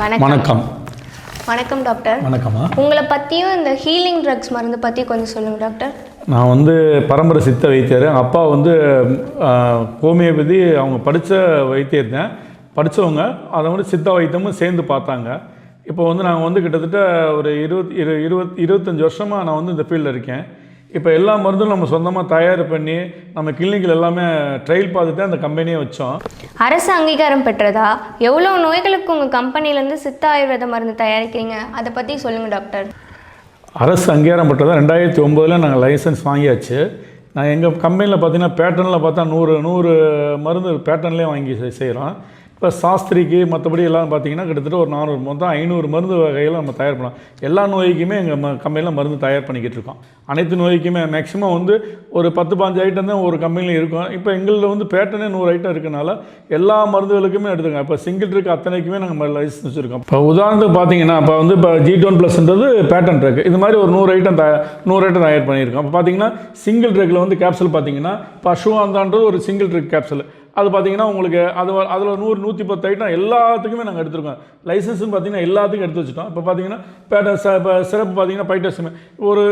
வணக்கம். வணக்கம் டாக்டர். வணக்கம்மா. உங்களை பற்றியும் இந்த ஹீலிங் ட்ரக்ஸ் மருந்து பற்றி கொஞ்சம் சொல்லுங்கள் டாக்டர். நான் பரம்பரை சித்த வைத்தியர். எங்கள் அப்பா ஹோமியோபதி அவங்க படித்த வைத்தியர் தான். படித்தவங்க அதை சித்த வைத்தியமும் சேர்ந்து பார்த்தாங்க. இப்போ நாங்கள் கிட்டத்தட்ட ஒரு 25 வருஷமாக நான் இந்த ஃபீல்டில் இருக்கேன். இப்போ எல்லா மருந்தும் நம்ம சொந்தமாக தயார் பண்ணி நம்ம கிளினிக்கில் எல்லாமே ட்ரையல் பார்த்துட்டு அந்த கம்பெனியை வச்சோம். அரசு அங்கீகாரம் பெற்றதா? எவ்வளோ நோய்களுக்கு உங்கள் கம்பெனிலேருந்து சித்த ஆயுர்வேத மருந்து தயாரிக்கிறீங்க, அதை பற்றி சொல்லுங்கள் டாக்டர். அரசு அங்கீகாரம் பெற்றதா 2009 நாங்கள் லைசன்ஸ் வாங்கியாச்சு. நான் எங்கள் கம்பெனியில் பார்த்தீங்கன்னா பேட்டர்னில் பார்த்தா 100 மருந்து பேட்டர்ன்லேயே வாங்கி செய்கிறோம். இப்போ சாஸ்திரிக்கு மற்றபடி எல்லாம் பார்த்தீங்கன்னா கிட்டத்தட்ட ஒரு 400 மொத்தம் 500 மருந்து வகையில் நம்ம தயார் பண்ணலாம். எல்லா நோய்க்குமே எங்கள் கம்பெனியில் மருந்து தயார் பண்ணிக்கிட்டு இருக்கோம். அனைத்து நோய்க்குமே மேக்ஸிமம் ஒரு 10-15 ஐட்டம் தான் ஒரு கம்பெனியில் இருக்கும். இப்போ எங்களில் பேட்டர்னே 100 ஐட்டம் இருக்கனால எல்லா மருந்துகளுக்குமே எடுத்துக்கோங்க. இப்போ சிங்கிள் ட்ரிக் அத்தனைக்குமே நாங்கள் லைசன்ஸ் வச்சுருக்கோம். இப்போ உதாரணத்துக்கு பார்த்தீங்கன்னா இப்போ G10+ன்றது பேட்டன் ட்ரக். இது மாதிரி ஒரு 100 ஐட்டம் தயார் பண்ணியிருக்கோம். இப்போ பார்த்தீங்கன்னா சிங்கிள் ட்ரக்கில் கேப்சூல் பார்த்தீங்கன்னா இப்போ அஸ்வந்தான்றது ஒரு சிங்கிள் ட்ரிக் கேப்சூல். அது பார்த்தீங்கன்னா உங்களுக்கு அதில் 100-110 ஐட்டம் எல்லாத்துக்குமே நாங்கள் எடுத்துருக்கோம். லைசன்ஸும் பார்த்தீங்கன்னா எல்லாத்துக்கும் எடுத்து வச்சுட்டோம். இப்போ பார்த்தீங்கன்னா இப்போ சிறப்பு பார்த்தீங்கன்னா பைட்டோசமே ஒரு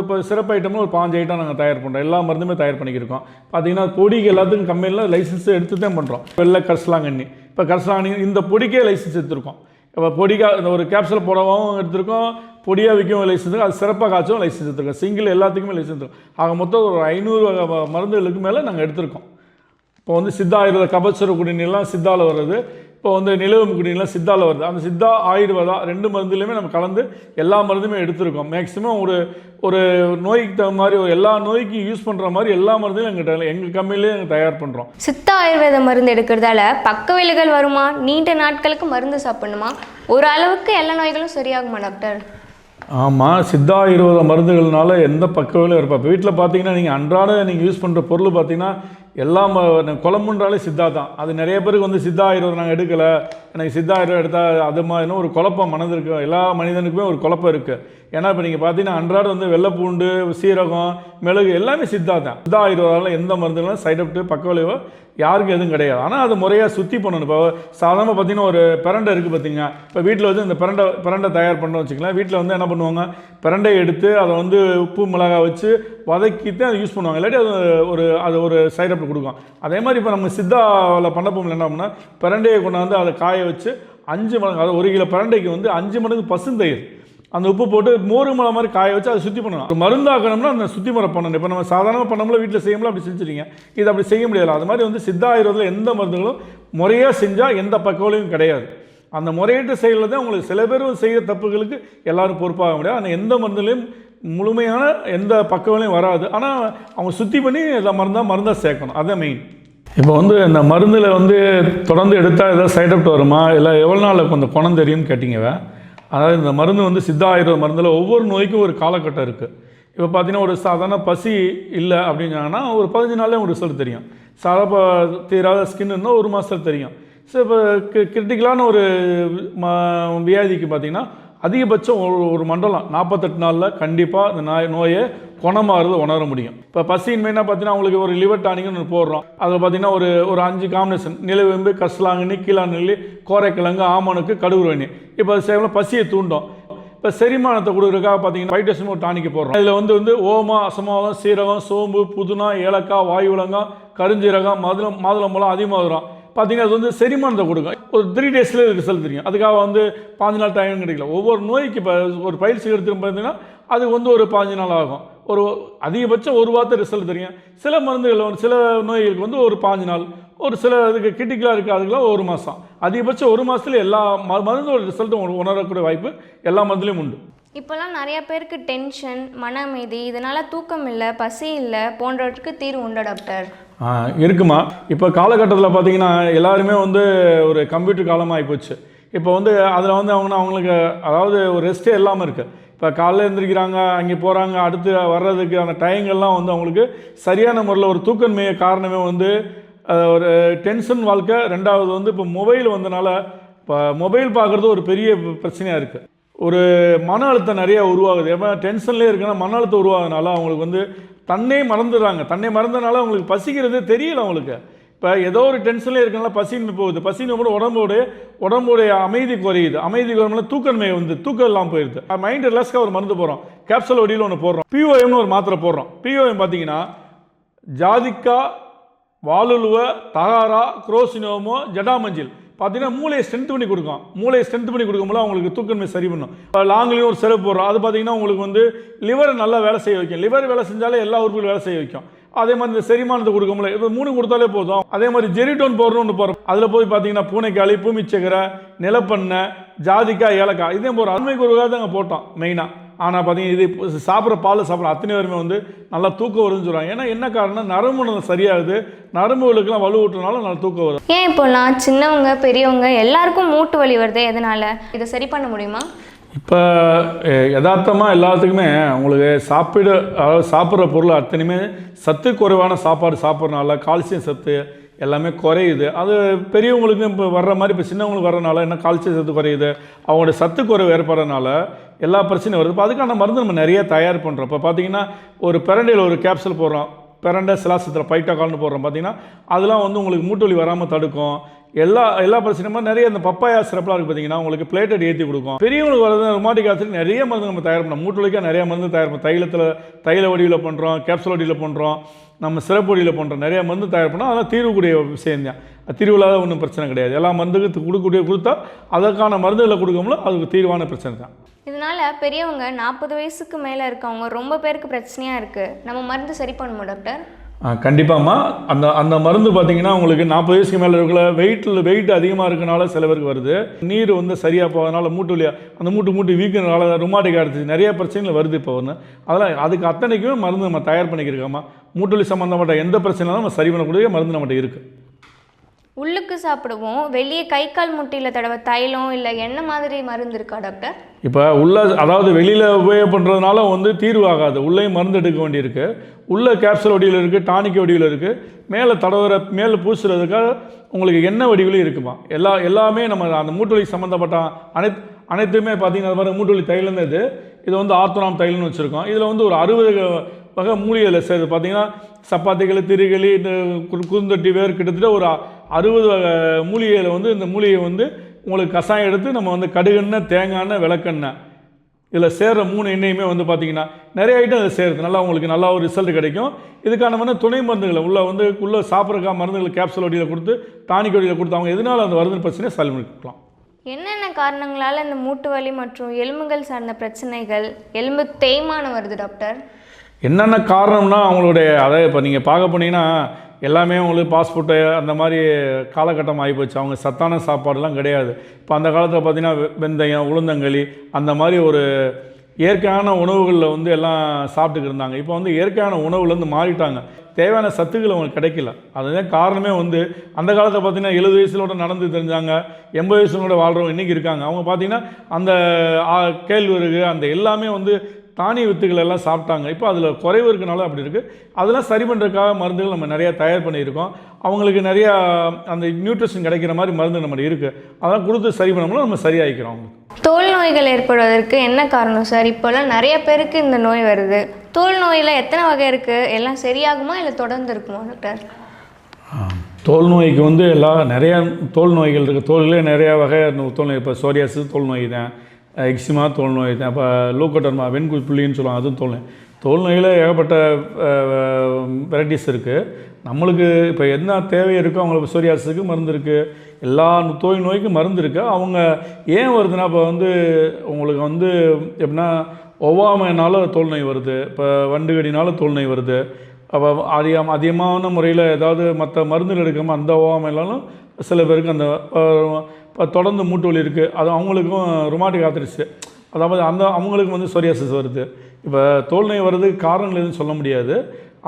இப்போ சிறப்பு ஐட்டம்னு ஒரு 5 ஐட்டம் நாங்கள் தயார் பண்ணுறோம். எல்லா மருந்துமே தயார் பண்ணிக்கிருக்கோம். பார்த்தீங்கன்னா பொடிக்கு எல்லாத்துக்கும் கம்பெனியில் லைசன்ஸ் எடுத்து தான் பண்ணுறோம். வெள்ளை கரிசலாங்கண்ணி, இப்போ கரிசலாங்கண்ணி இந்த பொடிக்கே லைசன்ஸ் எடுத்துருக்கோம். இப்போ பொடிக்காக ஒரு கேப்சூல் போடவும் எடுத்திருக்கோம், பொடியாக விற்கவும் லைசன்ஸ் இருக்குது, அது சிறப்பாக காய்ச்சவும் லைசன்ஸ் எடுத்துருக்கோம். சிங்கிள் எல்லாத்துக்குமே லைசன்ஸ் எடுத்துருக்கோம். ஆக மொத்தம் ஒரு 500 மருந்துகளுக்கு மேலே நாங்கள் எடுத்திருக்கோம். இப்போ சித்தா ஆயுர்வேத கபசுர குடிநீர்லாம் சித்தாவில் வருது. இப்போ நிலவு குடிநீர்லாம் சித்தாவில் வருது. அந்த சித்தா ஆயுர்வேதா 2 மருந்துலையுமே நம்ம கலந்து எல்லா மருந்துமே எடுத்திருக்கோம். மேக்ஸிமம் ஒரு நோய்க்கு தகுந்த மாதிரி எல்லா நோய்க்கும் யூஸ் பண்ணுற மாதிரி எல்லா மருந்துலையும் எங்கள் கம்பெனிலேயே நாங்கள் தயார் பண்ணுறோம். சித்த ஆயுர்வேத மருந்து எடுக்கிறதால பக்க விளைவுகள் வருமா? நீண்ட நாட்களுக்கு மருந்து சாப்பிடணுமா? ஒரு அளவுக்கு எல்லா நோய்களும் சரியாகுமா டாக்டர்? ஆமாம், சித்தா ஆயுர்வேத மருந்துகள்னால எந்த பக்க விளைவும் இருப்பா. இப்போ வீட்டில் பார்த்தீங்கன்னா நீங்கள் அன்றாட நீங்கள் யூஸ் பண்ணுற பொருள் பார்த்தீங்கன்னா எல்லாம் குழம்புன்றாலே சித்தா தான். அது நிறைய பேருக்கு சித்தா ஆயுர்வேதம் நாங்கள் எடுக்கலை, எனக்கு சித்தா ஆயுர்வேதம் எடுத்தால் அது மாதிரினா ஒரு குழப்பம் மனது இருக்குது. எல்லா மனிதனுக்குமே ஒரு குழப்பம் இருக்குது. ஏன்னா இப்போ நீங்கள் பார்த்தீங்கன்னா அன்றாட வெள்ளைப்பூண்டு, சீரகம், மிளகு எல்லாமே சித்தா தான். சித்தா ஆயுர்வேதாவில் எந்த மருந்துகளும் சைட் எஃபெக்ட் பக்க விளைவோ யாருக்கும் எதுவும் கிடையாது. ஆனால் அது முறையாக சுற்றி பண்ணணும். இப்போ சாதாரணமாக பார்த்தீங்கன்னா ஒரு பிரண்டை இருக்குது பார்த்தீங்கன்னா, இப்போ வீட்டில் இந்த பிரண்டை தயார் பண்ண வச்சுக்கலாம். வீட்டில் என்ன பண்ணுவாங்க, பிரண்டையை எடுத்து அதை உப்பு மிளகாய் வச்சு வதக்கிட்டு அதை யூஸ் பண்ணுவாங்க. இல்லாட்டி அது ஒரு சைட் எஃபெக்ட் கொடுக்கும். அதே மாதிரி இப்போ நம்ம சித்தாவில் பண்ண போகும்போது என்ன பண்ணால் பிரண்டையை கொண்டாந்து அதை காய வச்சு 5 மடங்கு, அது 1 கிலோ பிரண்டைக்கு 5 மடங்கு பசுந்தயிர் அந்த உப்பு போட்டு மோரு மலை மாதிரி காய வச்சு அதை சுற்றி பண்ணணும். மருந்தாக்கணும்னா அந்த சுற்றி முறை பண்ணணும். இப்போ நம்ம சாதாரணமாக பண்ணோம்ல வீட்டில் செய்யும்போது அப்படி செஞ்சுருங்க. இது அப்படி செய்ய முடியாது. அது மாதிரி சித்தா ஆயுர்வேதத்தில் எந்த மருந்துகளும் முறையாக செஞ்சால் எந்த பக்கவிலையும் கிடையாது. அந்த முறையீட்டு செயலில் தான் உங்களுக்கு சில பேர் செய்கிற தப்புகளுக்கு எல்லாரும் பொறுப்பாக முடியாது. ஆனால் எந்த மருந்துலையும் முழுமையான எந்த பக்கவிலையும் வராது. ஆனால் அவங்க சுற்றி பண்ணி எதை மருந்தாக சேர்க்கணும். அதுதான் மெயின். இப்போ இந்த மருந்தில் தொடர்ந்து எடுத்தால் ஏதாவது சைட் எஃபெக்ட் வருமா, இல்லை எவ்வளோ நாள் கொஞ்சம் குணம் தெரியும்னு கேட்டிங்கவே. அதாவது இந்த மருந்து சித்தா ஆயுர்வேத மருந்தில் ஒவ்வொரு நோய்க்கும் ஒரு காலகட்டம் இருக்குது. இப்போ பார்த்தீங்கன்னா ஒரு சாதாரண பசி இல்லை அப்படின்னாங்கன்னா ஒரு 15 நாள்லேயே ஒரு ரிசல்ட் தெரியும். சாதாரண தீராத ஸ்கின்னுன்னா 1 மாதத்தில் தெரியும். ஸோ இப்போ கிரிட்டிக்கலான ஒரு வியாதிக்கு பார்த்திங்கன்னா அதிகபட்சம் ஒரு மண்டலம் 48 நாளில் கண்டிப்பாக இந்த நோயை குணமாகிறது உணர முடியும். இப்போ பசியின்மைனா பார்த்தீங்கன்னா அவங்களுக்கு ஒரு லிவர் டானிக்னு ஒன்று போடுறோம். அதில் பார்த்தீங்கன்னா ஒரு 5 காம்பினேஷன், நிலவேம்பு, கரிசலாங்கண்ணி, கீழாநெல்லி, கோரைக்கிழங்கு, ஆமணுக்கு, கடுகுரணி. இப்போ அது சேவலாம் பசியை தூண்டும். இப்போ செரிமானத்தை கொடுக்குறதுக்காக பார்த்தீங்கன்னா பைட்டோசம் ஒரு டானிக்கு போடுறோம். இதில் ஓமா, அசமாவதம், சீரகம், சோம்பு, புதினா, ஏலக்காய், வாயுலங்கம், கருஞ்சீரகம், மாதுளம்பழம் அதிகமாக வரும். பார்த்தீங்கன்னா அது செரிமானத்தை கொடுக்கும். ஒரு 3 டேஸில் ரிசல்ட் தெரியும். அதுக்காக 15 நாள் டைம் கிடைக்கல. ஒவ்வொரு நோய்க்கு இப்போ ஒரு பயிற்சி எடுத்து பார்த்தீங்கன்னா அது ஒரு 15 நாள் ஆகும். ஒரு அதிகபட்சம் 1 வாரத்தை ரிசல்ட் தெரியும். சில மருந்துகள் சில நோய்களுக்கு ஒரு 15 நாள், ஒரு சில இதுக்கு கிரிட்டிக்கலாக இருக்குது அதுக்கெல்லாம் 1 மாதம். அதிகபட்சம் 1 மாதத்தில் எல்லா மருந்தோட ரிசல்ட்டும் உணரக்கூடிய வாய்ப்பு எல்லா மருந்துலேயும் உண்டு. இப்போல்லாம் நிறைய பேருக்கு டென்ஷன், மன அமைதி, இதனால் தூக்கம் இல்லை, பசி இல்லை போன்றவற்றுக்கு தீர்வு உண்டா டாக்டர்? இருக்குமா. இப்போ காலகட்டத்தில் பார்த்தீங்கன்னா எல்லாருமே ஒரு கம்ப்யூட்டர் காலமாக ஆகிப்போச்சு. இப்போ அதில் அவங்களுக்கு அதாவது ஒரு ரெஸ்ட்டே இல்லாமல் இருக்குது. இப்போ காலையில் எழுந்திரிக்கிறாங்க, அங்கே போகிறாங்க, அடுத்து வர்றதுக்கு அந்த டைங்கெல்லாம் அவங்களுக்கு சரியான முறையில் ஒரு தூக்கன்மைய காரணமே ஒரு டென்ஷன் வாழ்க்கை. ரெண்டாவது இப்போ மொபைல் வந்தனால இப்போ மொபைல் பார்க்குறது ஒரு பெரிய பிரச்சனையாக இருக்குது. ஒரு மன அழுத்தம் நிறையா உருவாகுது. ஏன்னா டென்ஷன்லேயே இருக்குன்னா மன அழுத்தம் உருவாகுதுனால அவங்களுக்கு தன்னை மறந்துடுறாங்க. தன்னை மறந்தனால அவங்களுக்கு பசிக்கிறது தெரியல அவங்களுக்கு. இப்போ ஏதோ ஒரு டென்ஷன்லேயே இருக்கனால பசின்னு போகுது, பசின்னு போது உடம்போடைய அமைதி குறையுது, அமைதி குறையும்போது தூக்கமே வந்து தூக்கம் இல்லாமல் போயிடுது. மைண்ட் ரிலாக்ஸ்க்காக ஒரு மருந்து போடுறோம், கேப்சூல் வடியில் ஒன்று போடுறோம், பிஓஎம்னு ஒரு மாத்திரை போடுறோம். பிஓஎம் பார்த்தீங்கன்னா ஜாதிக்காய், வாலுலுவ, தகாரா, குரோசினோமோ, ஜடாமஞ்சில் பார்த்தீங்கன்னா மூளையை ஸ்ட்ரென்த் பண்ணி கொடுக்கும். மூளையை ஸ்ட்ரென்த் பண்ணி கொடுக்கும்போது அவங்களுக்கு தூக்கமே சரி பண்ணும். லாங்லேயும் ஒரு சிறப்பு போடுறோம், அது பார்த்தீங்கன்னா உங்களுக்கு வந்து லிவர் நல்லா வேலை செய்ய வைக்கும். லிவர் வேலை செஞ்சாலே எல்லா உறுப்புகளும் வேலை செய்ய வைக்கும். அதே மாதிரி இந்த செரிமானத்தை கொடுக்கும்போது இப்போ 3 கொடுத்தாலே போதும். அதே மாதிரி ஜெரிட்டோன் பவுடர்னு ஒன்று போடுறோம், அதில் போய் பார்த்தீங்கன்னா பூனைக்காளி, பூமிச்சக்கரை, நிலப்பெண்ணெய், ஜாதிக்காய், ஏலக்காய் இதே போடுறோம். அண்மைக்கு ஒரு தான் அங்கே போட்டோம் மெயினாக. ஆனால் பார்த்தீங்கன்னா இது சாப்பிட்ற பால் சாப்பிட்ற அத்தனை பேருமே வந்து நல்லா தூக்கம் வருதுன்னு சொல்கிறாங்க. ஏன்னா என்ன காரணம், நரம்பு சரியாகுது, நரம்புகளுக்கெல்லாம் வலுவூட்டுறதுனால நல்லா தூக்கம் வரும். ஏன் இப்போலாம் சின்னவங்க பெரியவங்க எல்லாருக்கும் மூட்டு வலி வருது, எதனால் இதை சரி பண்ண முடியுமா? இப்போ யதார்த்தமாக எல்லாத்துக்குமே உங்களுக்கு அதாவது சாப்பிட்ற பொருள் அத்தனையுமே சத்து குறைவான சாப்பாடு சாப்பிட்றதுனால கால்சியம் சத்து எல்லாமே குறையுது. அது பெரியவங்களுக்கும் இப்போ வர்ற மாதிரி இப்போ சின்னவங்களுக்கு வர்றதுனால என்ன கால்சியம் சத்து குறையுது, அவங்களோட சத்து குறைவு ஏற்படுறதுனால எல்லா பிரச்சனையும் வருது. இப்போ அதுக்கான மருந்து நம்ம நிறைய தயார் பண்ணுறோம். இப்போ பார்த்தீங்கன்னா ஒரு பிரண்டையில் ஒரு கேப்சூல் போடுறோம், பிரண்டை சிலாசத்தில் பைட்டாகால்னு போடுறோம். பார்த்தீங்கன்னா அதெல்லாம் வந்து உங்களுக்கு மூட்டு வலி வராமல் தடுக்கும். எல்லா பிரச்சனையுமே நிறைய இந்த பப்பாயா சிறப்பாக இருக்குது. பார்த்தீங்கன்னா உங்களுக்கு பிளேட்டட் ஏற்றி கொடுக்கும். பெரியவங்களுக்கு வரது ருமாட்டிக் ஆசிட் நிறைய மருந்து நம்ம தயார் பண்ணோம். மூட்டு வலிக்காக நிறைய மருந்து தயார் பண்ணோம். தைல வடிவில் பண்ணுறோம், கேப்சூல் வடிவில் பண்ணுறோம், நம்ம சிறப்பு வடிவில் பண்ணுறோம். நிறைய மருந்து தயார் பண்ணோம். அதெல்லாம் தீர்வுக்கூடிய விஷயம் தான். தீர்வில்லாத ஒன்றும் பிரச்சனை கிடையாது. எல்லா மருந்துக்கு கொடுத்தா அதற்கான மருந்துகளை கொடுக்கும்போது அதுக்கு தீர்வான பிரச்சனை தான். இதனால் பெரியவங்க 40 வயசுக்கு மேலே இருக்கவங்க ரொம்ப பேருக்கு பிரச்சனையாக இருக்குது, நம்ம மருந்து சரி பண்ணுமா டாக்டர்? கண்டிப்பாம்மா. அந்த மருந்து பார்த்தீங்கன்னா உங்களுக்கு 40 வயசுக்கு மேலே இருக்கல வெயிட் அதிகமாக இருக்கனால சில பேருக்கு வருது. நீர் வந்து சரியாக போகிறதுனால மூட்டு வலியா அந்த மூட்டு வீக்கிறதுனால ருமாட்டிக் ஆர்த்ரைட்டிஸ் நிறைய பிரச்சனைகள் வருது இப்போ ஒன்று. அதெல்லாம் அதுக்கு அத்தனைக்குமே மருந்து நம்ம தயார் பண்ணிக்கிருக்கோம்மா. மூட்டு வலி சம்மந்தப்பட்ட எந்த பிரச்சனையும் நம்ம சரி பண்ணக்கூடிய மருந்து நம்மகிட்ட இருக்குது. உள்ளுக்கு சாப்பிடுவோம், வெளியே கை கால் முட்டியில் தடவை தைலம் இல்லை என்ன மாதிரி மருந்து இருக்கா டாக்டர்? இப்போ அதாவது வெளியில் உபயோகம் பண்ணுறதுனால வந்து தீர்வு ஆகாது, உள்ளேயும் மருந்து எடுக்க வேண்டியிருக்கு. உள்ள கேப்சூல் வடிவில் இருக்குது, டானிக் வடிவில் இருக்குது, மேலே பூசுறதுக்காக உங்களுக்கு எண்ணெய் வடிவிலும் இருக்குமா. எல்லாமே நம்ம அந்த மூட்டு வலி சம்மந்தப்பட்ட அனைத்துமே பார்த்தீங்கன்னா அது மாதிரி மூட்டு வலி தைலம் தான் இது வந்து ஆர்த்தோனாம் தைலம்னு வச்சுருக்கோம். இதில் வந்து ஒரு 60 வகை மூலிகையில் சேர்த்து பார்த்தீங்கன்னா சப்பாத்திகள், திரிகளி, இந்த குறுந்தொட்டி வேர் கிட்டத்தட்ட ஒரு 60 வகை மூலிகையில் வந்து இந்த மூலிகை வந்து உங்களுக்கு கஷாயம் எடுத்து நம்ம வந்து கடுகெண்ணெய், தேங்காய் எண்ணெய், விளக்கெண்ணெய் இதில் சேர்கிற 3 எண்ணெயுமே வந்து பார்த்திங்கன்னா நிறைய ஐட்டம் அதில் சேருது. நல்லா உங்களுக்கு நல்லா ஒரு ரிசல்ட் கிடைக்கும். இதுக்கான வந்து துணை மருந்துகளை உள்ளே சாப்பிட்றதுக்காக மருந்துகளை கேப்சூல் வடியில் கொடுத்து, டானிக் வடியில் கொடுத்து அவங்க எதனால் அந்த வருது பிரச்சனையை சால்வ் பண்ணிக்கலாம். என்னென்ன காரணங்களால் இந்த மூட்டு வலி மற்றும் எலும்புகள் சார்ந்த பிரச்சனைகள், எலும்பு தேய்மானம் வருது டாக்டர்? என்னென்ன காரணம்னா அவங்களுடைய அதாவது இப்போ நீங்கள் பார்க்க போனீங்கன்னா எல்லாமே உங்களுக்கு பாஸ்போர்ட்டு அந்த மாதிரி காலகட்டம் ஆகிப்போச்சு. அவங்க சத்தான சாப்பாடுலாம் கிடையாது. இப்போ அந்த காலத்தில் பார்த்திங்கன்னா வெந்தயம், உளுந்தங்களி அந்த மாதிரி ஒரு இயற்கையான உணவுகளில் வந்து எல்லாம் சாப்பிட்டுக்கு இருந்தாங்க. இப்போ வந்து இயற்கையான உணவுலேருந்து மாறிட்டாங்க, தேவையான சத்துக்கள் அவங்களுக்கு கிடைக்கல. அதுதான் காரணமே வந்து அந்த காலத்தில் பார்த்திங்கன்னா 70 வயசுலோட நடந்து தெரிஞ்சாங்க, 80 வயசுலோட வாழ்கிறவங்க இன்றைக்கி இருக்காங்க. அவங்க பார்த்திங்கன்னா அந்த கேழ்வரகு அந்த எல்லாமே வந்து தானிய வித்துக்கள் எல்லாம் சாப்பிட்டாங்க. இப்போ அதில் குறைவு இருக்கனால அப்படி இருக்குது. அதெல்லாம் சரி பண்ணுறதுக்காக மருந்துகள் நம்ம நிறையா தயார் பண்ணியிருக்கோம். அவங்களுக்கு நிறையா அந்த நியூட்ரிஷன் கிடைக்கிற மாதிரி மருந்து நம்மகிட்ட இருக்குது. அதெல்லாம் கொடுத்து சரி பண்ணோம்னா நம்ம சரியாகிக்கிறோம். தோல் நோய்கள் ஏற்படுவதற்கு என்ன காரணம் சார்? இப்போல்லாம் நிறைய பேருக்கு இந்த நோய் வருது. தோல் நோயில் எத்தனை வகை இருக்குது, எல்லாம் சரியாகுமா இல்லை தொடர்ந்து இருக்குமா டாக்டர்? தோல் நோய்க்கு வந்து நிறையா தோல் நோய்கள் இருக்குது. தோல்களே நிறையா வகை தோல் நோய். இப்போ சோரியாசிஸ் தோல் நோய் தான், எக்ஸிமா தோல் நோய் தான், இப்போ லூக்கோடர்மா வெண்குப்புள்ளின்னு சொல்லுவாங்க, அதுவும் தோல் நோய். தோல் நோயில் ஏகப்பட்ட வெரைட்டிஸ் இருக்குது. நம்மளுக்கு இப்போ என்ன தேவை இருக்கோ அவங்களுக்கு சோரியாசிஸுக்கு மருந்து இருக்குது, எல்லா தோல் நோய்க்கும் மருந்து இருக்குது. அவங்க ஏன் வருதுன்னா இப்போ வந்து உங்களுக்கு வந்து எப்படின்னா ஒவ்வாமையினால தோல் நோய் வருது, இப்போ வண்டுகடினால தோல் நோய் வருது. அப்போ அதிகமான முறையில் ஏதாவது மற்ற மருந்துகள் எடுக்காமல் அந்த ஒவ்வாமையினாலும் சில பேருக்கு அந்த இப்போ தொடர்ந்து மூட்டு வலி இருக்குது, அது அவங்களுக்கும் ருமாட்டிக் ஆர்த்ரைட்டிஸ், அதாவது அவங்களுக்கும் வந்து சோரியாசிஸ் வருது. இப்போ தோல் நோய் வர்றதுக்கு காரணங்கள் எதுவும் சொல்ல முடியாது,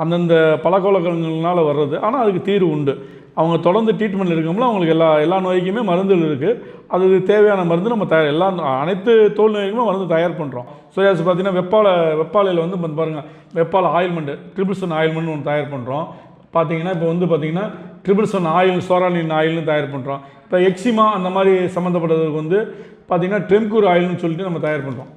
அந்தந்த பழக்கவழக்கங்கள்னால வர்றது. ஆனால் அதுக்கு தீர்வு உண்டு. அவங்க தொடர்ந்து ட்ரீட்மெண்ட் இருக்கும்போது அவங்களுக்கு எல்லா நோய்க்குமே மருந்துகள் இருக்குது. அது தேவையான மருந்து நம்ம அனைத்து தோல் நோய்க்குமே மருந்து தயார் பண்ணுறோம். சோரியாசிஸ் பார்த்திங்கன்னா வெப்பாலையில் வந்து பாருங்கள், வெப்பாலை ஆயில்மெண்ட், ட்ரிபிள்சன் ஆயில்மெண்ட் ஒன்று தயார் பண்ணுறோம். பார்த்திங்கன்னா இப்போ வந்து பார்த்திங்கன்னா ட்ரிபிள்சன் ஆயில், சோராலின் ஆயில்னு தயார் பண்ணுறோம். இப்போ எக்ஸிமா அந்த மாதிரி சம்மந்தப்பட்டதுக்கு வந்து பார்த்திங்கன்னா ட்ரெம்கூர் ஆயில்னு சொல்லிட்டு நம்ம தயார் பண்ணுறோம்.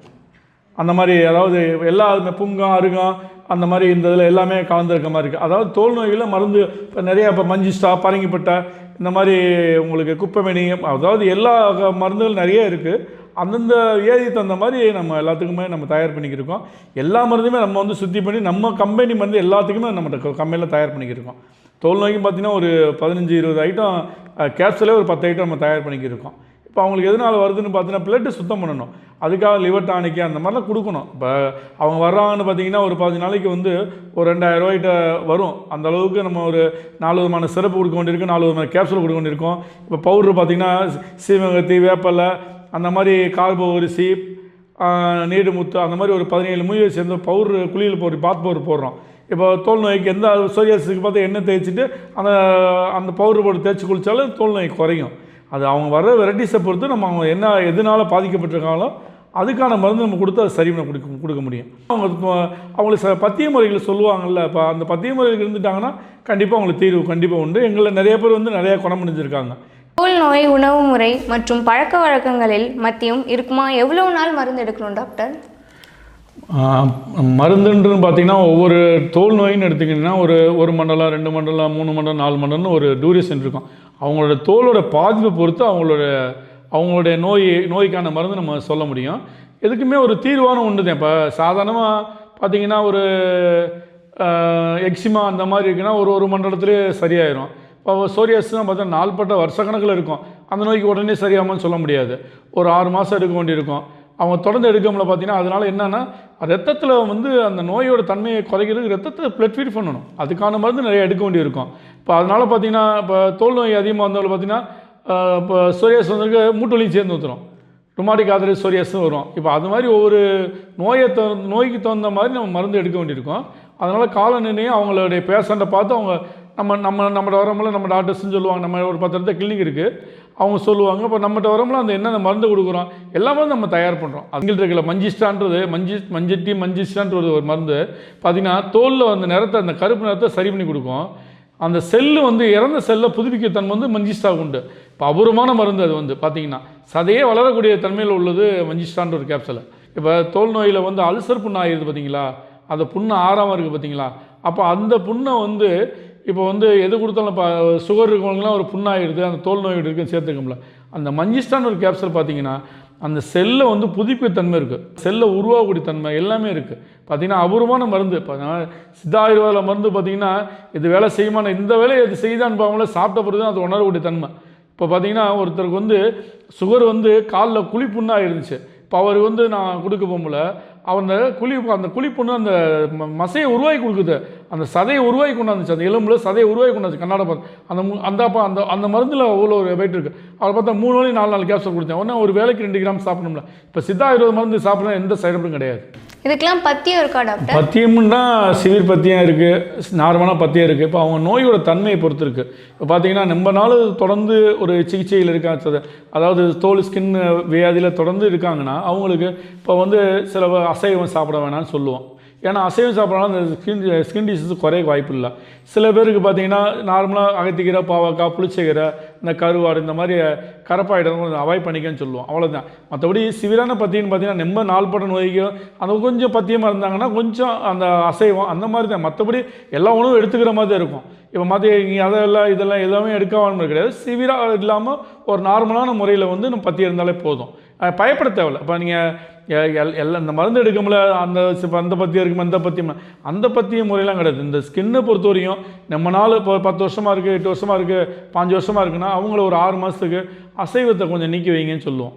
அந்த மாதிரி அதாவது எல்லா புங்கம், அருகம், அந்த மாதிரி இந்த இதில் எல்லாமே கலந்துருக்க மாதிரி இருக்குது. அதாவது தோல் நோய்களில் மருந்து இப்போ நிறையா இப்போ மஞ்சிஸ்டா, பரங்கிப்பட்டை, இந்த மாதிரி உங்களுக்கு குப்பைமேனி, அதாவது எல்லா மருந்துகள் நிறைய இருக்குது. அந்தந்த வியாதிக்கு தகுந்த மாதிரி நம்ம எல்லாத்துக்குமே நம்ம தயார் பண்ணிக்கிருக்கோம். எல்லா மருந்துமே நம்ம வந்து சுத்தி பண்ணி நம்ம கம்பெனி மருந்து எல்லாத்துக்குமே நம்ம கம்பெனியில் தயார் பண்ணிக்கிருக்கோம். தோல் நோய்க்கு பார்த்திங்கன்னா ஒரு 15-20 ஐட்டம், கேப்சூலே ஒரு 10 ஐட்டம் நம்ம தயார் பண்ணிக்கிருக்கோம். இப்போ அவங்களுக்கு எதனால் வருதுன்னு பார்த்தீங்கன்னா பிளட்டு சுத்தம் பண்ணணும், அதுக்காக லிவர் டானிக்கு அந்த மாதிரிலாம் கொடுக்கணும். இப்போ அவங்க வர்றாங்கன்னு பார்த்தீங்கன்னா ஒரு 15 நாளைக்கு வந்து ஒரு 2000 ரூபாய்கிட்ட வரும். அந்த அளவுக்கு நம்ம ஒரு 4 விதமான சிறப்பு கொடுக்க வேண்டியிருக்கும், 4 விதமான கேப்சூல் கொடுக்க வேண்டியிருக்கும். இப்போ பவுட்ரு பார்த்திங்கன்னா சீவகத்தி, வேப்பலை, அந்த மாதிரி கார்போ அரிசி, நீடு முத்து, அந்த மாதிரி ஒரு 17 மூலிகை சேர்ந்து பவுட்ரு குளியல் பவுடர், பாத் பவுடர் போடுறோம். இப்போ தோல் நோய்க்கு எந்த சோரியாசிக்கு பார்த்து எண்ணெய் தேய்ச்சிட்டு அந்த பவுடர் போட்டு தேய்ச்சி குளித்தாலும் தோல் நோய் குறையும். அது அவங்க வர வெரைட்டிஸை பொறுத்து நம்ம அவங்க என்ன எதனால் பாதிக்கப்பட்டிருக்காங்களோ அதுக்கான மருந்து நம்ம கொடுத்து அதை சரி பண்ண கொடுக்க முடியும். அவங்களுக்கு பத்திய முறைகளை சொல்லுவாங்கள்ல, இப்போ அந்த பத்திய முறைகள் இருந்துட்டாங்கன்னா கண்டிப்பாக அவங்களுக்கு தீர்வு கண்டிப்பாக உண்டு. எங்களை நிறைய பேர் வந்து நிறையா குணம் அடைஞ்சிருக்காங்க. தோல் நோய் உணவு முறை மற்றும் பழக்க வழக்கங்களில் மத்தியும் இருக்குமா? எவ்வளோ நாள் மருந்து எடுக்கணும் டாக்டர்? மருந்துன்றது பார்த்திங்கன்னா ஒவ்வொரு தோல் நோயின்னு எடுத்திங்கன்னா ஒரு மண்டலம், 2 மண்டலம், 3 மண்டலம், 4 மண்டலம்னு ஒரு டியூரேஷன் இருக்கும். அவங்களோட தோலோட பாதிப்பை பொறுத்து அவங்களுடைய நோய்க்கான மருந்து நம்ம சொல்ல முடியும். எதுக்குமே ஒரு தீர்வான ஒன்று தான். இப்போ சாதாரணமாக பார்த்திங்கன்னா ஒரு எக்ஸிமா அந்த மாதிரி இருக்குன்னா ஒரு மண்டலத்துலேயே சரியாயிடும். இப்போ சோரியாசிஸ்லாம் பார்த்தா நாள்பட்ட வருஷக்கணக்கில் இருக்கும். அந்த நோய்க்கு உடனே சரியாகும்னு சொல்ல முடியாது, ஒரு 6 மாதம் எடுக்க வேண்டியிருக்கும். அவங்க தொடர்ந்து எடுக்கல பார்த்தீங்கன்னா அதனால் என்னென்னா ரத்தத்தில் வந்து அந்த நோயோட தன்மையை குறைக்கிறதுக்கு ரத்தத்தை பிளட் ஃபீட் பண்ணணும், அதுக்கான மருந்து நிறைய எடுக்க வேண்டியிருக்கும். இப்போ அதனால் பார்த்திங்கன்னா இப்போ தோல் நோய் அதிகமாக வந்தவங்க பார்த்திங்கன்னா இப்போ சோரியாசிஸ் வந்துருக்கு, மூட்டு வலியும் சேர்ந்து ஊற்றுறோம், ருமாட்டிக் ஆர்த்ரைட்டிஸ் சோரியாசிஸும் வரும். இப்போ அது மாதிரி ஒவ்வொரு நோய்க்கு தகுந்த மாதிரி நம்ம மருந்து எடுக்க வேண்டியிருக்கும். அதனால் கால நிர்ணயம் அவங்களுடைய பேஷண்ட்டை பார்த்து அவங்க நம்மகிட்ட வரமுல நம்ம டாக்டர்ஸ்ன்னு சொல்லுவாங்க. நம்ம ஒரு 10 இடத்துல கிளினிக் இருக்குது, அவங்க சொல்லுவாங்க. இப்போ நம்மகிட்ட வரமுல அந்த என்னென்ன மருந்து கொடுக்குறோம் எல்லாமே நம்ம தயார் பண்ணுறோம். அதுங்கிட்ட இருக்கல மஞ்சிஸ்டான்றது மஞ்சிஸ்டான்றது ஒரு மருந்து பார்த்திங்கன்னா தோலில் அந்த நிறத்தை, அந்த கருப்பு நிறத்தை சரி பண்ணி கொடுக்கும். அந்த செல்லு வந்து இறந்த செல்லை புதுப்பிக்க தன்மை வந்து மஞ்சிஸ்டா உண்டு. இப்போ அபூர்வமான மருந்து அது வந்து பார்த்திங்கன்னா சதையே வளரக்கூடிய தன்மையில் உள்ளது மஞ்சிஸ்டான்ற ஒரு கேப்சூல். இப்போ தோல் நோயில் வந்து அல்சர் புண்ணு ஆகிடுது பார்த்திங்களா, அந்த புண்ணு ஆறாமல் இருக்குது பார்த்திங்களா. அப்போ அந்த புண்ணை வந்து இப்போ வந்து எது கொடுத்தாலும் இப்போ சுகர் இருக்கவங்களாம் ஒரு புண்ணாகிடுது, அந்த தோல் நோய் இருக்குன்னு சேர்த்துக்கோம்ல. அந்த மஞ்சிஸ்டான் ஒரு கேப்சூல் பார்த்திங்கன்னா அந்த செல்லை வந்து புதுப்பிக்க தன்மை இருக்குது, செல்லை உருவாகக்கூடிய தன்மை எல்லாமே இருக்குது. பார்த்திங்கன்னா அபூர்வமான மருந்து. இப்போ சித்த ஆயுர்வேத மருந்து பார்த்திங்கன்னா இது வேலை செய்யுமான, இந்த வேலையை இது செய்தான்னு பார்க்கல, சாப்பிட்ட பிறகு தான் அது உணரக்கூடிய தன்மை. இப்போ பார்த்திங்கன்னா ஒருத்தருக்கு வந்து சுகர் வந்து காலில் குழிப்புண்ணாக இருந்துச்சு. இப்போ அவர் வந்து நான் கொடுக்க போகல, அந்த குழிப்புண்ணு அந்த மசையை உருவாக்கி கொடுக்குது, அந்த சதையை உருவாக்கி கொண்டாந்துச்சு, அந்த எலும்புல சதையை உருவாக்கி கொண்டாந்துச்சு. கண்ணாட பார்த்து அந்த மருந்தில் அவ்வளோ ஒரு வெயிட் இருக்குது. அவர் பார்த்தா 3 நாள் 4 நாள் கேப்சூல் கொடுத்தேன். ஒன்றா ஒரு வேலைக்கு 2 கிராம் சாப்பிடணும்ல. இப்போ சித்தா ஆயுர்வேத மருந்து சாப்பிட்றா எந்த சைடு எஃபெக்டும் கிடையாது. இதுக்கெல்லாம் பத்தியம் இருக்கா டாக்டர்? பத்தியம்னா சிவிர் பத்தியம் இருக்குது, நார்மலான பத்தியம் இருக்குது. இப்போ அவங்க நோயோட தன்மையை பொறுத்து இருக்குது. இப்போ பார்த்தீங்கன்னா நம்ம நாள் தொடர்ந்து ஒரு சிகிச்சையில் இருக்காங்க, அதாவது தோல் ஸ்கின் வியாதியில் தொடர்ந்து இருக்காங்கன்னா அவங்களுக்கு இப்போ வந்து சில அசைவம் சாப்பிட வேணாம்னு சொல்லுவோம். ஏன்னா அசைவம் சாப்பிட்றனால அந்த ஸ்கின் டிசீஸ் குறைய வாய்ப்பு இல்லை. சில பேருக்கு பார்த்திங்கன்னா நார்மலாக அகத்திக்கீரை, பாவக்காய், புளிச்சக்கீரை, இந்த கருவாடு, இந்த மாதிரி கரப்பாயிடம் அவாய்ட் பண்ணிக்கன்னு சொல்லுவோம், அவ்வளோதான். மற்றபடி சிவிரான பத்தியம்னு பார்த்திங்கன்னா ரொம்ப நாள்பட்ட நோய்க்கு அந்த கொஞ்சம் பத்தியமாக இருந்தாங்கன்னா கொஞ்சம் அந்த அசைவம் அந்த மாதிரி தான். மற்றபடி எல்லா உணவும் எடுத்துக்கிற மாதிரி தான் இருக்கும். இப்போ மற்ற இதெல்லாம் எல்லாமே எடுக்காமல் கிடையாது. சிவிராக இல்லாமல் ஒரு நார்மலான முறையில் வந்து நம்ம பத்தியம் இருந்தாலே போதும், பயப்பட தேவையில்லை. இப்போ நீங்கள் எல்லாம் இந்த மருந்து எடுக்கமுல அந்த பத்தியம் இருக்குமா, அந்த பத்தியம் முறையெல்லாம் கிடையாது. இந்த ஸ்கின்னை பொறுத்த வரையும் நம்ம நாள் இப்போ 10 வருஷமாக இருக்குது, 8 வருஷமாக இருக்குது, 5 வருஷமாக இருக்குன்னா அவங்கள ஒரு 6 மாதத்துக்கு அசைவத்தை கொஞ்சம் நீக்கி வைங்கன்னு சொல்லுவோம்.